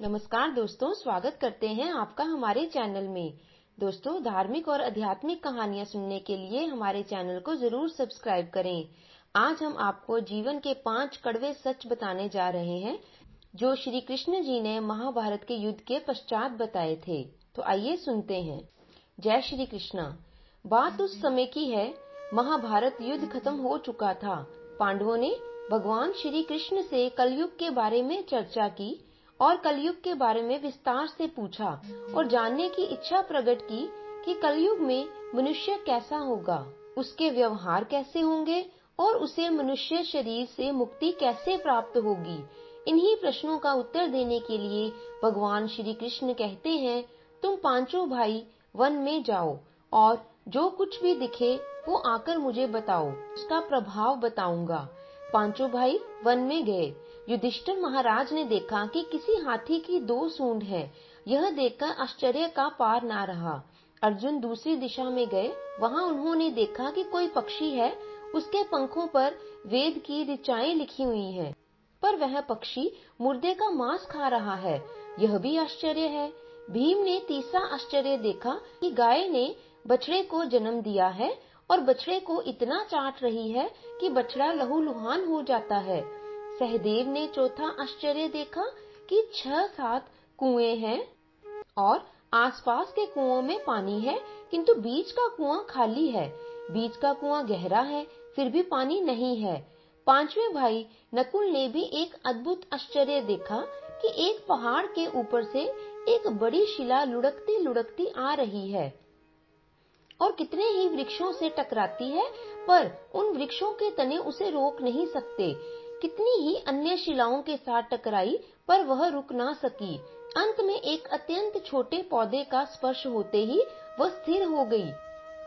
नमस्कार दोस्तों, स्वागत करते हैं आपका हमारे चैनल में। दोस्तों, धार्मिक और आध्यात्मिक कहानियां सुनने के लिए हमारे चैनल को जरूर सब्सक्राइब करें। आज हम आपको जीवन के 5 कड़वे सच बताने जा रहे हैं जो श्री कृष्ण जी ने महाभारत के युद्ध के पश्चात बताए थे। तो आइए सुनते हैं। जय श्री कृष्णा। बात उस समय की है, महाभारत युद्ध खत्म हो चुका था। पांडवों ने भगवान श्री कृष्ण से कलयुग के बारे में चर्चा की और कलयुग के बारे में विस्तार से पूछा और जानने की इच्छा प्रकट की कि कलयुग में मनुष्य कैसा होगा, उसके व्यवहार कैसे होंगे और उसे मनुष्य शरीर से मुक्ति कैसे प्राप्त होगी। इन्हीं प्रश्नों का उत्तर देने के लिए भगवान श्री कृष्ण कहते हैं, तुम पांचों भाई वन में जाओ और जो कुछ भी दिखे वो आकर मुझे बताओ, उसका प्रभाव बताऊंगा। पांचों भाई वन में गए। युधिष्ठिर महाराज ने देखा कि किसी हाथी की 2 सूंड है। यह देखकर आश्चर्य का पार ना रहा। अर्जुन दूसरी दिशा में गए। वहां उन्होंने देखा कि कोई पक्षी है, उसके पंखों पर वेद की ऋचाएं लिखी हुई हैं, पर वह पक्षी मुर्दे का मांस खा रहा है। यह भी आश्चर्य है। भीम ने तीसरा आश्चर्य देखा कि गाय ने बछड़े को जन्म दिया है और बछड़े को इतना चाट रही है कि बछड़ा लहूलुहान हो जाता है। सहदेव ने चौथा आश्चर्य देखा कि 6-7 कुएं हैं और आसपास के कुओं में पानी है, किंतु बीच का कुआं खाली है। बीच का कुआं गहरा है, फिर भी पानी नहीं है। पांचवें भाई नकुल ने भी एक अद्भुत आश्चर्य देखा कि एक पहाड़ के ऊपर से एक बड़ी शिला लुढ़कती लुढ़कती आ रही है और कितने ही वृक्षों से टकराती है, पर उन वृक्षों के तने उसे रोक नहीं सकते। कितनी ही अन्य शिलाओं के साथ टकराई, पर वह रुक ना सकी। अंत में एक अत्यंत छोटे पौधे का स्पर्श होते ही वह स्थिर हो गई।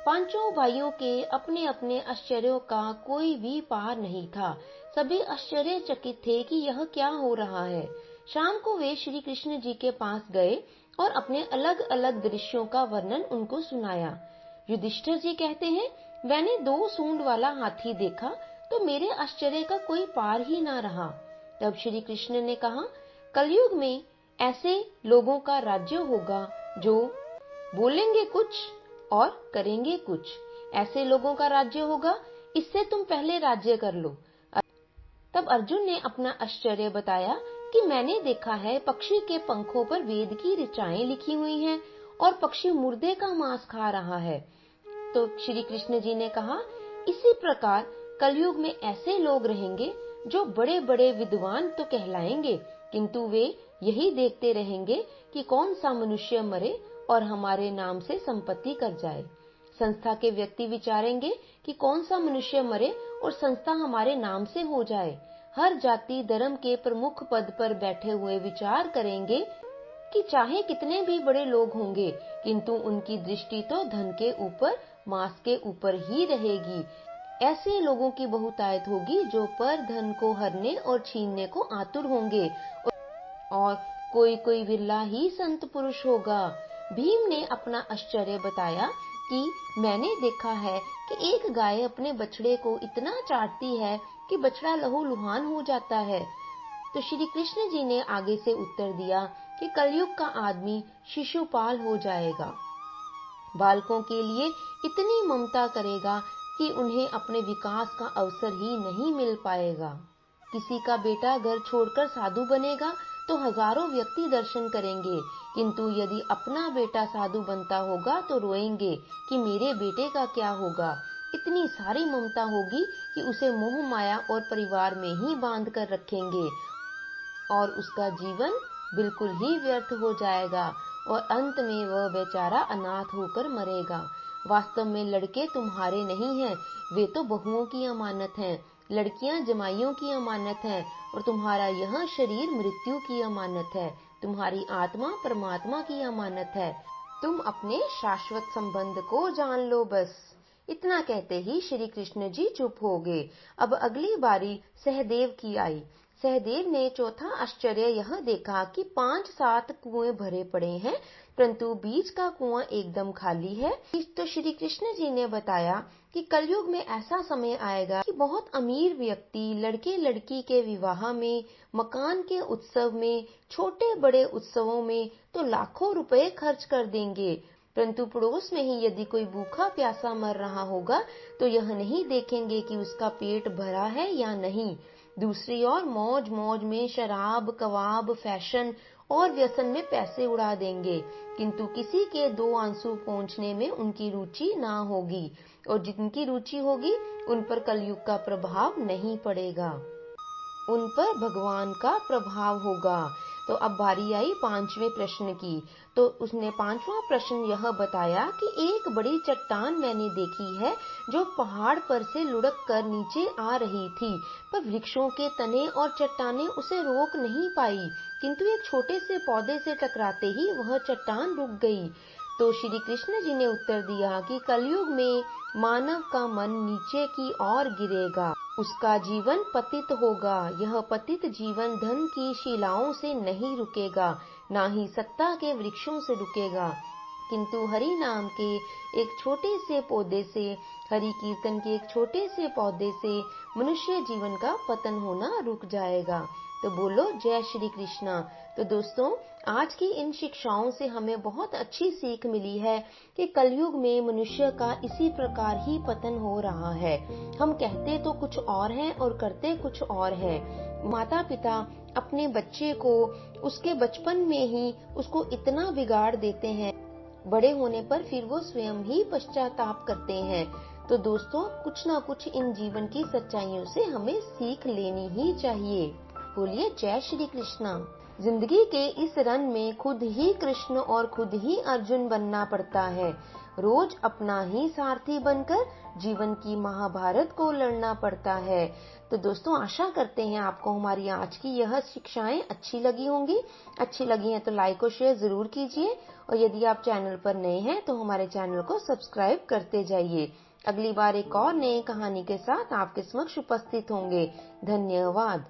पांचों भाइयों के अपने अपने आश्चर्यों का कोई भी पार नहीं था। सभी आश्चर्यचकित थे कि यह क्या हो रहा है। शाम को वे श्री कृष्ण जी के पास गए और अपने अलग अलग दृश्यों का वर्णन उनको सुनाया। युधिष्ठिर जी कहते हैं, मैंने 2 सूंड वाला हाथी देखा तो मेरे आश्चर्य का कोई पार ही ना रहा। तब श्री कृष्ण ने कहा, कलयुग में ऐसे लोगों का राज्य होगा जो बोलेंगे कुछ और करेंगे कुछ। ऐसे लोगों का राज्य होगा, इससे तुम पहले राज्य कर लो। तब अर्जुन ने अपना आश्चर्य बताया कि मैंने देखा है पक्षी के पंखों पर वेद की ऋचाएं लिखी हुई हैं और पक्षी मुर्दे का मांस खा रहा है। तो श्री कृष्ण जी ने कहा, इसी प्रकार कलयुग में ऐसे लोग रहेंगे जो बड़े बड़े विद्वान तो कहलाएंगे, किंतु वे यही देखते रहेंगे कि कौन सा मनुष्य मरे और हमारे नाम से संपत्ति कर जाए। संस्था के व्यक्ति विचारेंगे कि कौन सा मनुष्य मरे और संस्था हमारे नाम से हो जाए। हर जाति धर्म के प्रमुख पद पर बैठे हुए विचार करेंगे कि चाहे कितने भी बड़े लोग होंगे, किंतु उनकी दृष्टि तो धन के ऊपर, मांस के ऊपर ही रहेगी। ऐसे लोगों की बहुतायत होगी जो पर धन को हरने और छीनने को आतुर होंगे और कोई कोई विरला ही संत पुरुष होगा। भीम ने अपना आश्चर्य बताया कि मैंने देखा है कि एक गाय अपने बछड़े को इतना चाटती है कि बछड़ा लहूलुहान हो जाता है। तो श्री कृष्ण जी ने आगे से उत्तर दिया कि कलयुग का आदमी शिशुपाल हो जाएगा। बालकों के लिए इतनी ममता करेगा कि उन्हें अपने विकास का अवसर ही नहीं मिल पाएगा। किसी का बेटा घर छोड़कर साधु बनेगा तो हजारों व्यक्ति दर्शन करेंगे, किंतु यदि अपना बेटा साधु बनता होगा तो रोएंगे कि मेरे बेटे का क्या होगा। इतनी सारी ममता होगी कि उसे मोह माया और परिवार में ही बांध कर रखेंगे और उसका जीवन बिल्कुल ही व्यर्थ हो जाएगा और अंत में वह बेचारा अनाथ होकर मरेगा। वास्तव में लड़के तुम्हारे नहीं हैं, वे तो बहुओं की अमानत हैं। लड़कियां जमाइयों की अमानत हैं और तुम्हारा यह शरीर मृत्यु की अमानत है। तुम्हारी आत्मा परमात्मा की अमानत है। तुम अपने शाश्वत संबंध को जान लो बस। इतना कहते ही श्री कृष्ण जी चुप हो गए। अब अगली बारी सहदेव की आई। सहदेव ने चौथा आश्चर्य यह देखा कि 5-7 कुएं भरे पड़े हैं, परंतु बीच का कुआं एकदम खाली है। तो श्री कृष्ण जी ने बताया कि कलयुग में ऐसा समय आएगा कि बहुत अमीर व्यक्ति लड़के लड़की के विवाह में, मकान के उत्सव में, छोटे बड़े उत्सवों में तो लाखों रुपए खर्च कर देंगे, परंतु पड़ोस में ही यदि कोई भूखा प्यासा मर रहा होगा तो यह नहीं देखेंगे कि उसका पेट भरा है या नहीं। दूसरी ओर मौज मौज में शराब, कबाब, फैशन और व्यसन में पैसे उड़ा देंगे, किंतु किसी के 2 आंसू पोंछने में उनकी रुचि ना होगी, और जिनकी रुचि होगी उन पर कलयुग का प्रभाव नहीं पड़ेगा, उन पर भगवान का प्रभाव होगा। तो अब बारी आई 5वें प्रश्न की। तो उसने 5वां प्रश्न यह बताया कि एक बड़ी चट्टान मैंने देखी है जो पहाड़ पर से लुढ़क कर नीचे आ रही थी, पर वृक्षों के तने और चट्टानें उसे रोक नहीं पाई, किंतु एक छोटे से पौधे से टकराते ही वह चट्टान रुक गई। तो श्री कृष्ण जी ने उत्तर दिया कि कलयुग में मानव का मन नीचे की ओर गिरेगा, उसका जीवन पतित होगा। यह पतित जीवन धन की शिलाओं से नहीं रुकेगा, ना ही सत्ता के वृक्षों से रुकेगा, किंतु हरि नाम के एक छोटे से पौधे से, हरि कीर्तन के एक छोटे से पौधे से मनुष्य जीवन का पतन होना रुक जाएगा। तो बोलो जय श्री कृष्णा। तो दोस्तों, आज की इन शिक्षाओं से हमें बहुत अच्छी सीख मिली है कि कलयुग में मनुष्य का इसी प्रकार ही पतन हो रहा है। हम कहते तो कुछ और हैं और करते कुछ और हैं। माता पिता अपने बच्चे को उसके बचपन में ही उसको इतना बिगाड़ देते हैं, बड़े होने पर फिर वो स्वयं ही पश्चाताप करते हैं। तो दोस्तों, कुछ ना कुछ इन जीवन की सच्चाइयों से हमें सीख लेनी ही चाहिए। बोलिए जय श्री कृष्णा। जिंदगी के इस रन में खुद ही कृष्ण और खुद ही अर्जुन बनना पड़ता है। रोज अपना ही सारथी बनकर जीवन की महाभारत को लड़ना पड़ता है। तो दोस्तों, आशा करते हैं आपको हमारी आज की यह शिक्षाएं अच्छी लगी होंगी। अच्छी लगी हैं तो लाइक और शेयर जरूर कीजिए, और यदि आप चैनल पर नए हैं तो हमारे चैनल को सब्सक्राइब करते जाइए। अगली बार एक और नई कहानी के साथ आपके समक्ष उपस्थित होंगे। धन्यवाद।